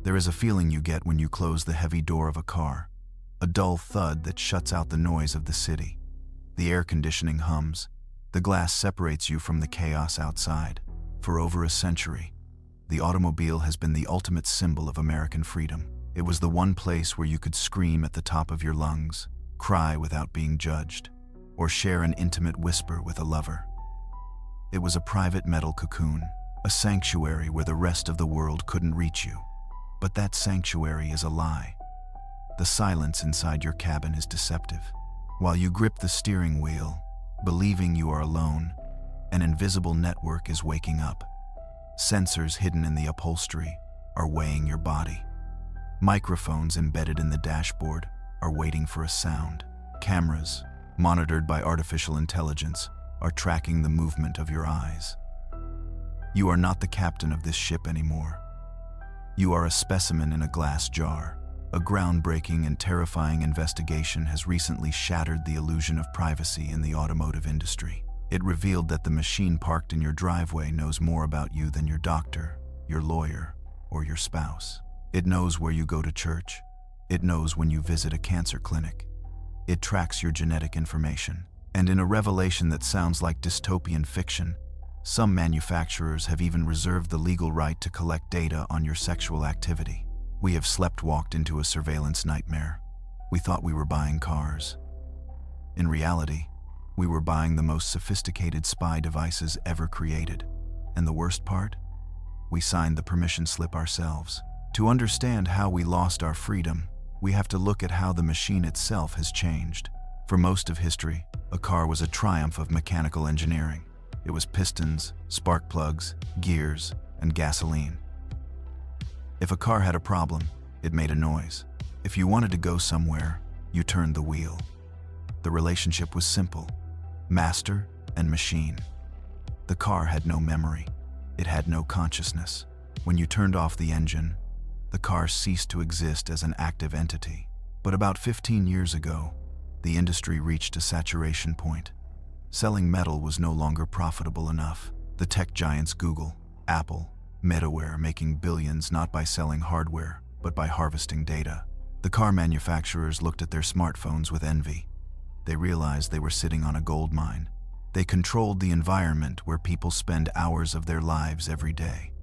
There is a feeling you get when you close the heavy door of a car, a dull thud that shuts out the noise of the city. The air conditioning hums. The glass separates you from the chaos outside. For over a century, the automobile has been the ultimate symbol of American freedom. It was the one place where you could scream at the top of your lungs, cry without being judged, or share an intimate whisper with a lover. It was a private metal cocoon, a sanctuary where the rest of the world couldn't reach you. But that sanctuary is a lie. The silence inside your cabin is deceptive. While you grip the steering wheel, believing you are alone, an invisible network is waking up. Sensors hidden in the upholstery are weighing your body. Microphones embedded in the dashboard are waiting for a sound. Cameras, monitored by artificial intelligence, are tracking the movement of your eyes. You are not the captain of this ship anymore. You are a specimen in a glass jar. A groundbreaking and terrifying investigation has recently shattered the illusion of privacy in the automotive industry. It revealed that the machine parked in your driveway knows more about you than your doctor, your lawyer, or your spouse. It knows where you go to church. It knows when you visit a cancer clinic. It tracks your genetic information. And in a revelation that sounds like dystopian fiction, some manufacturers have even reserved the legal right to collect data on your sexual activity. We have sleptwalked into a surveillance nightmare. We thought we were buying cars. In reality, we were buying the most sophisticated spy devices ever created. And the worst part? We signed the permission slip ourselves. To understand how we lost our freedom, we have to look at how the machine itself has changed. For most of history, a car was a triumph of mechanical engineering. It was pistons, spark plugs, gears, and gasoline. If a car had a problem, it made a noise. If you wanted to go somewhere, you turned the wheel. The relationship was simple: master and machine. The car had no memory. It had no consciousness. When you turned off the engine, the car ceased to exist as an active entity. But about 15 years ago, the industry reached a saturation point. Selling metal was no longer profitable enough. The tech giants Google, Apple, Meta were making billions not by selling hardware, but by harvesting data. The car manufacturers looked at their smartphones with envy. They realized they were sitting on a gold mine. They controlled the environment where people spend hours of their lives every day.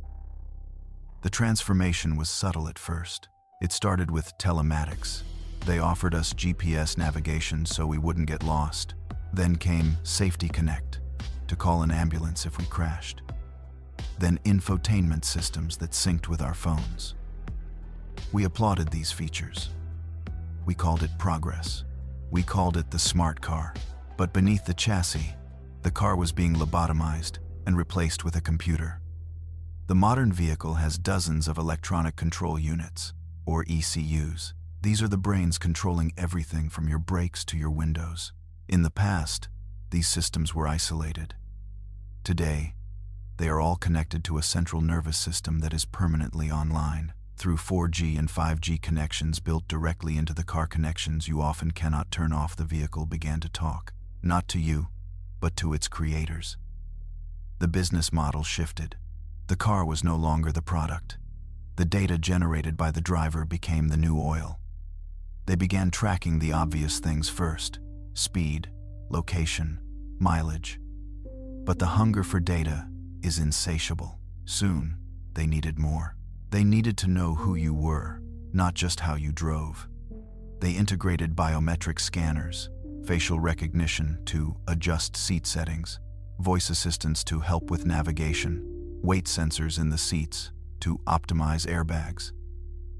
The transformation was subtle at first. It started with telematics. They offered us GPS navigation so we wouldn't get lost. Then came Safety Connect, to call an ambulance if we crashed. Then infotainment systems that synced with our phones. We applauded these features. We called it progress. We called it the smart car. But beneath the chassis, the car was being lobotomized and replaced with a computer. The modern vehicle has dozens of electronic control units, or ECUs. These are the brains controlling everything from your brakes to your windows. In the past, these systems were isolated. Today, they are all connected to a central nervous system that is permanently online. Through 4G and 5G connections built directly into the car connections, you often cannot turn off the vehicle began to talk, not to you, but to its creators. The business model shifted. The car was no longer the product. The data generated by the driver became the new oil. They began tracking the obvious things first: speed, location, mileage. But the hunger for data is insatiable. Soon, they needed more. They needed to know who you were, not just how you drove. They integrated biometric scanners, facial recognition to adjust seat settings, voice assistants to help with navigation, weight sensors in the seats to optimize airbags.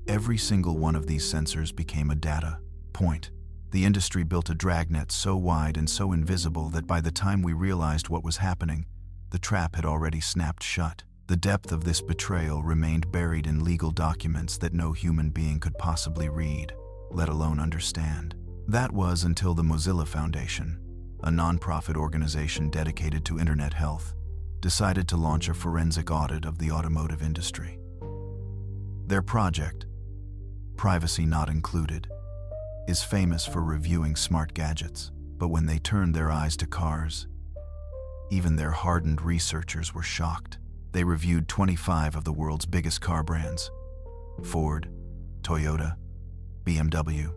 Every single one of these sensors became a data point. The industry built a dragnet so wide and so invisible that by the time we realized what was happening, the trap had already snapped shut. The depth of this betrayal remained buried in legal documents that no human being could possibly read, let alone understand. That was until the Mozilla Foundation, a nonprofit organization dedicated to internet health, decided to launch a forensic audit of the automotive industry. Their project, Privacy Not Included, is famous for reviewing smart gadgets, but when they turned their eyes to cars, even their hardened researchers were shocked. They reviewed 25 of the world's biggest car brands, Ford, Toyota, BMW,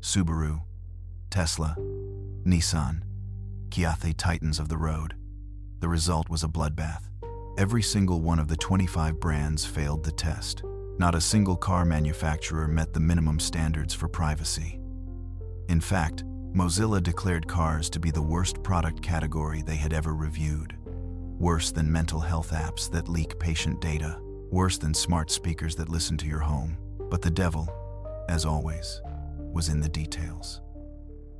Subaru, Tesla, Nissan, Kia, the titans of the road. The result was a bloodbath. Every single one of the 25 brands failed the test. Not a single car manufacturer met the minimum standards for privacy. In fact, Mozilla declared cars to be the worst product category they had ever reviewed. Worse than mental health apps that leak patient data. Worse than smart speakers that listen to your home. But the devil, as always, was in the details.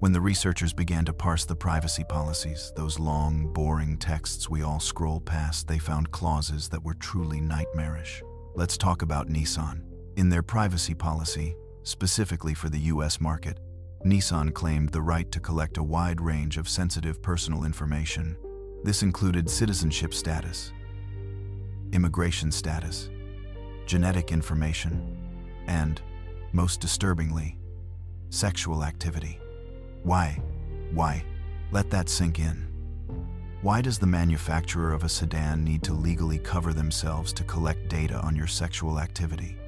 When the researchers began to parse the privacy policies, those long, boring texts we all scroll past, they found clauses that were truly nightmarish. Let's talk about Nissan. In their privacy policy, specifically for the US market, Nissan claimed the right to collect a wide range of sensitive personal information. This included citizenship status, immigration status, genetic information, and, most disturbingly, sexual activity. Why? Let that sink in. Why does the manufacturer of a sedan need to legally cover themselves to collect data on your sexual activity?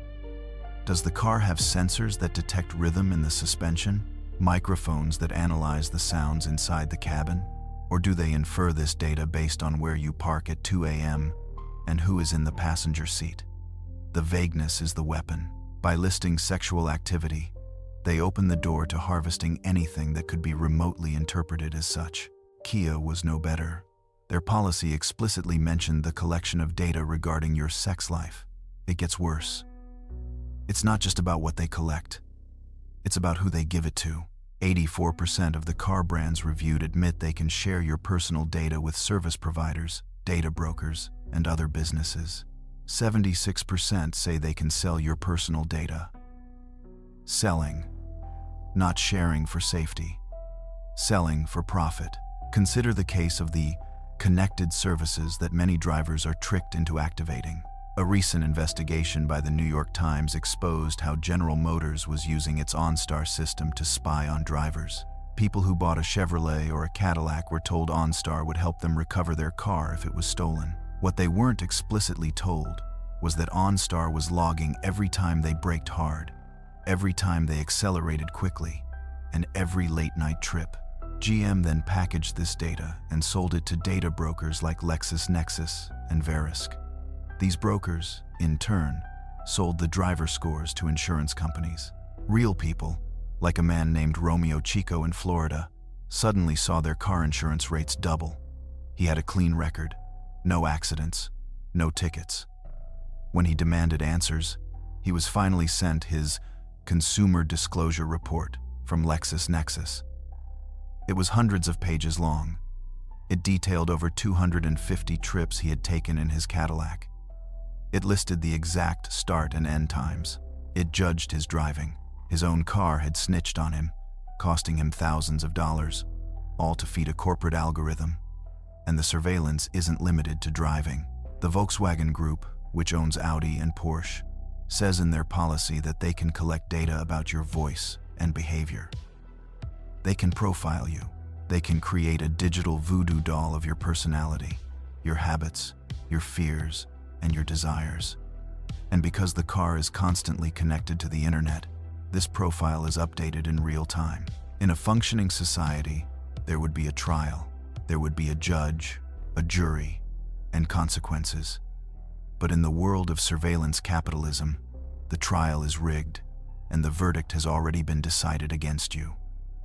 Does the car have sensors that detect rhythm in the suspension? Microphones that analyze the sounds inside the cabin? Or do they infer this data based on where you park at 2 a.m. and who is in the passenger seat? The vagueness is the weapon. By listing sexual activity, they open the door to harvesting anything that could be remotely interpreted as such. Kia was no better. Their policy explicitly mentioned the collection of data regarding your sex life. It gets worse. It's not just about what they collect. It's about who they give it to. 84% of the car brands reviewed admit they can share your personal data with service providers, data brokers, and other businesses. 76% say they can sell your personal data. Selling, not sharing for safety. Selling for profit. Consider the case of the connected services that many drivers are tricked into activating. A recent investigation by the New York Times exposed how General Motors was using its OnStar system to spy on drivers. People who bought a Chevrolet or a Cadillac were told OnStar would help them recover their car if it was stolen. What they weren't explicitly told was that OnStar was logging every time they braked hard, every time they accelerated quickly, and every late-night trip. GM then packaged this data and sold it to data brokers like LexisNexis and Verisk. These brokers, in turn, sold the driver scores to insurance companies. Real people, like a man named Romeo Chico in Florida, suddenly saw their car insurance rates double. He had a clean record, no accidents, no tickets. When he demanded answers, he was finally sent his Consumer Disclosure Report from LexisNexis. It was hundreds of pages long. It detailed over 250 trips he had taken in his Cadillac. It listed the exact start and end times. It judged his driving. His own car had snitched on him, costing him thousands of dollars, all to feed a corporate algorithm. And the surveillance isn't limited to driving. The Volkswagen Group, which owns Audi and Porsche, says in their policy that they can collect data about your voice and behavior. They can profile you. They can create a digital voodoo doll of your personality, your habits, your fears, and your desires. And because the car is constantly connected to the internet, this profile is updated in real time. In a functioning society, there would be a trial. There would be a judge, a jury, and consequences. But in the world of surveillance capitalism, the trial is rigged, and the verdict has already been decided against you.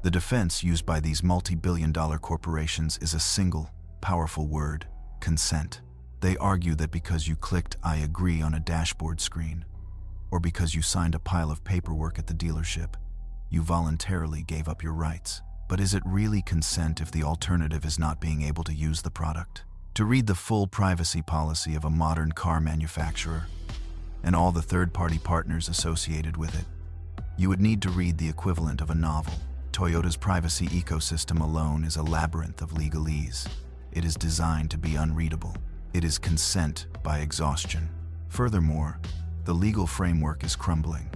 The defense used by these multi-billion-dollar corporations is a single, powerful word: consent. They argue that because you clicked "I agree" on a dashboard screen, or because you signed a pile of paperwork at the dealership, you voluntarily gave up your rights. But is it really consent if the alternative is not being able to use the product? To read the full privacy policy of a modern car manufacturer, and all the third-party partners associated with it, you would need to read the equivalent of a novel. Toyota's privacy ecosystem alone is a labyrinth of legalese. It is designed to be unreadable. It is consent by exhaustion. Furthermore, the legal framework is crumbling.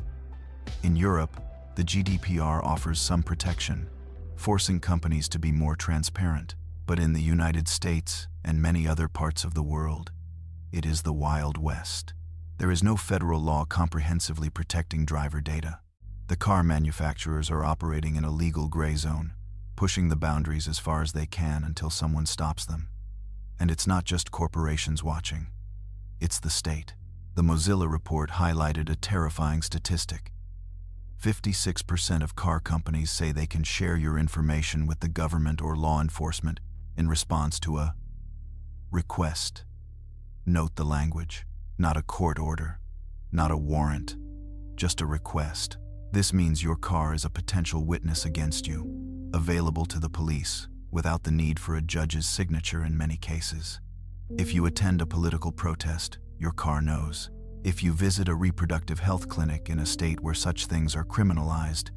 In Europe, the GDPR offers some protection, forcing companies to be more transparent. But in the United States and many other parts of the world, it is the Wild West. There is no federal law comprehensively protecting driver data. The car manufacturers are operating in a legal gray zone, pushing the boundaries as far as they can until someone stops them. And it's not just corporations watching. It's the state. The Mozilla report highlighted a terrifying statistic. 56% of car companies say they can share your information with the government or law enforcement in response to a request. Note the language. Not a court order, not a warrant, just a request. This means your car is a potential witness against you, available to the police without the need for a judge's signature in many cases. If you attend a political protest, your car knows. If you visit a reproductive health clinic in a state where such things are criminalized,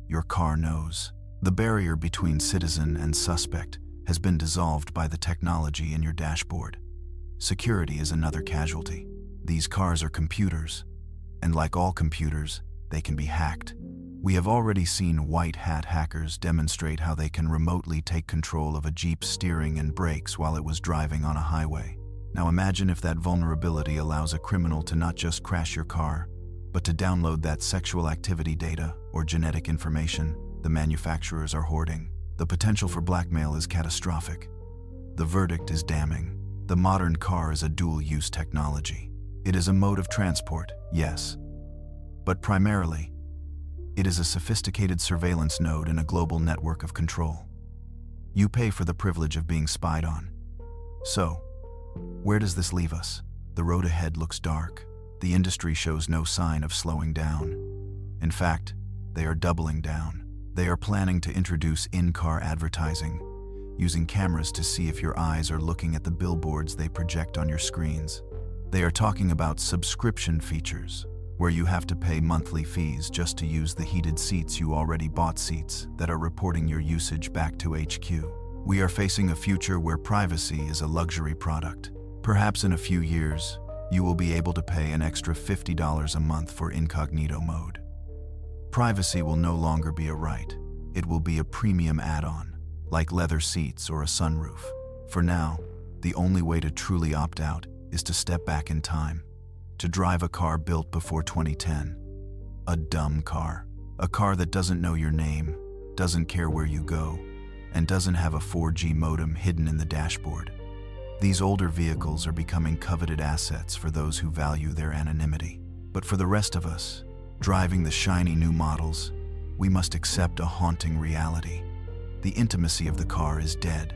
your car knows. The barrier between citizen and suspect has been dissolved by the technology in your dashboard. Security is another casualty. These cars are computers, and like all computers, they can be hacked. We have already seen white hat hackers demonstrate how they can remotely take control of a Jeep's steering and brakes while it was driving on a highway. Now imagine if that vulnerability allows a criminal to not just crash your car, but to download that sexual activity data or genetic information the manufacturers are hoarding. The potential for blackmail is catastrophic. The verdict is damning. The modern car is a dual-use technology. It is a mode of transport, yes, but primarily, it is a sophisticated surveillance node in a global network of control. You pay for the privilege of being spied on. So, where does this leave us? The road ahead looks dark. The industry shows no sign of slowing down. In fact, they are doubling down. They are planning to introduce in-car advertising, using cameras to see if your eyes are looking at the billboards they project on your screens. They are talking about subscription features, where you have to pay monthly fees just to use the heated seats you already bought, seats that are reporting your usage back to HQ. We are facing a future where privacy is a luxury product. Perhaps in a few years, you will be able to pay an extra $50 a month for incognito mode. Privacy will no longer be a right. It will be a premium add-on, like leather seats or a sunroof. For now, the only way to truly opt out is to step back in time, to drive a car built before 2010. A dumb car. A car that doesn't know your name, doesn't care where you go, and doesn't have a 4G modem hidden in the dashboard. These older vehicles are becoming coveted assets for those who value their anonymity. But for the rest of us, driving the shiny new models, we must accept a haunting reality. The intimacy of the car is dead.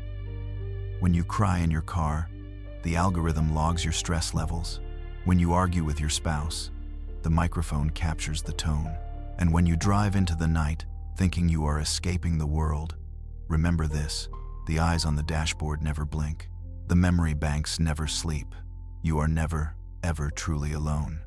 When you cry in your car, the algorithm logs your stress levels. When you argue with your spouse, the microphone captures the tone. And when you drive into the night, thinking you are escaping the world, remember this: the eyes on the dashboard never blink. The memory banks never sleep. You are never, ever truly alone.